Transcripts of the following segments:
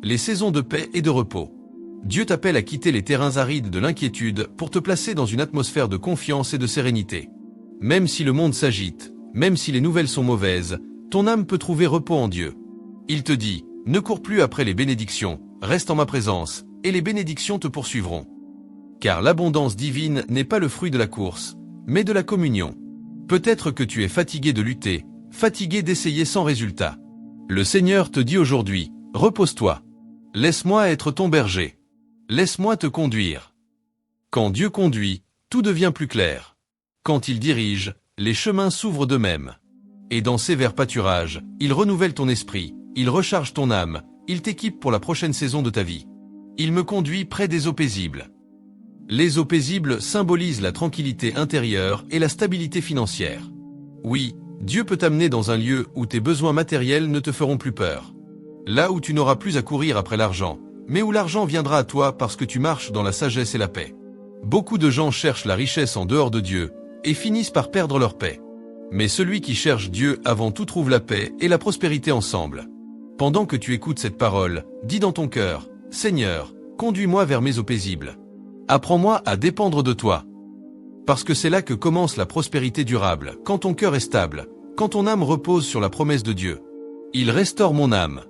les saisons de paix et de repos. Dieu t'appelle à quitter les terrains arides de l'inquiétude pour te placer dans une atmosphère de confiance et de sérénité. Même si le monde s'agite, même si les nouvelles sont mauvaises, ton âme peut trouver repos en Dieu. Il te dit, ne cours plus après les bénédictions, reste en ma présence, et les bénédictions te poursuivront. Car l'abondance divine n'est pas le fruit de la course, mais de la communion. Peut-être que tu es fatigué de lutter, fatigué d'essayer sans résultat. Le Seigneur te dit aujourd'hui, repose-toi. Laisse-moi être ton berger. Laisse-moi te conduire. Quand Dieu conduit, tout devient plus clair. Quand il dirige, les chemins s'ouvrent d'eux-mêmes. Et dans ces verts pâturages, il renouvelle ton esprit, il recharge ton âme, il t'équipe pour la prochaine saison de ta vie. Il me conduit près des eaux paisibles. Les eaux paisibles symbolisent la tranquillité intérieure et la stabilité financière. Oui, Dieu peut t'amener dans un lieu où tes besoins matériels ne te feront plus peur. Là où tu n'auras plus à courir après l'argent, mais où l'argent viendra à toi parce que tu marches dans la sagesse et la paix. Beaucoup de gens cherchent la richesse en dehors de Dieu et finissent par perdre leur paix. Mais celui qui cherche Dieu avant tout trouve la paix et la prospérité ensemble. Pendant que tu écoutes cette parole, dis dans ton cœur, « Seigneur, conduis-moi vers mes eaux paisibles. Apprends-moi à dépendre de toi. » Parce que c'est là que commence la prospérité durable, quand ton cœur est stable, quand ton âme repose sur la promesse de Dieu. Il restaure mon âme.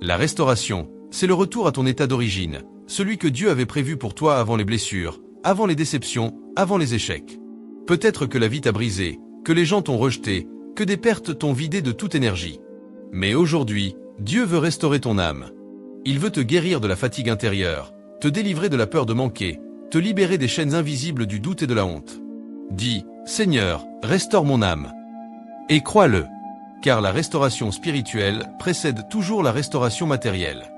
La restauration, c'est le retour à ton état d'origine, celui que Dieu avait prévu pour toi avant les blessures, avant les déceptions, avant les échecs. Peut-être que la vie t'a brisé, que les gens t'ont rejeté, que des pertes t'ont vidé de toute énergie. Mais aujourd'hui, Dieu veut restaurer ton âme. Il veut te guérir de la fatigue intérieure, te délivrer de la peur de manquer, te libérer des chaînes invisibles du doute et de la honte. Dis, Seigneur, restaure mon âme. Et crois-le. Car la restauration spirituelle précède toujours la restauration matérielle.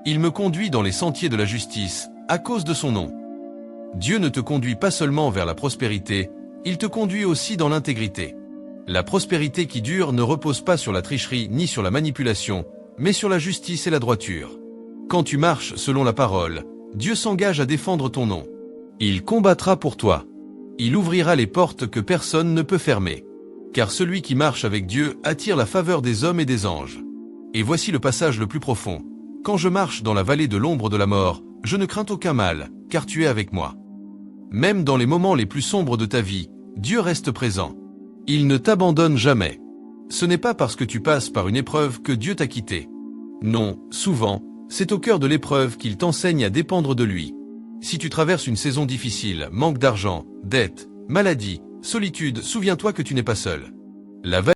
Il me conduit dans les sentiers de la justice, à cause de son nom. Dieu ne te conduit pas seulement vers la prospérité, il te conduit aussi dans l'intégrité. La prospérité qui dure ne repose pas sur la tricherie ni sur la manipulation, mais sur la justice et la droiture. Quand tu marches selon la parole, Dieu s'engage à défendre ton nom. Il combattra pour toi. Il ouvrira les portes que personne ne peut fermer. Car celui qui marche avec Dieu attire la faveur des hommes et des anges. Et voici le passage le plus profond. Quand je marche dans la vallée de l'ombre de la mort, je ne crains aucun mal, car tu es avec moi. Même dans les moments les plus sombres de ta vie, Dieu reste présent. Il ne t'abandonne jamais. Ce n'est pas parce que tu passes par une épreuve que Dieu t'a quitté. Non, souvent, c'est au cœur de l'épreuve qu'il t'enseigne à dépendre de lui. Si tu traverses une saison difficile, manque d'argent, dette, maladie, solitude, souviens-toi que tu n'es pas seul. La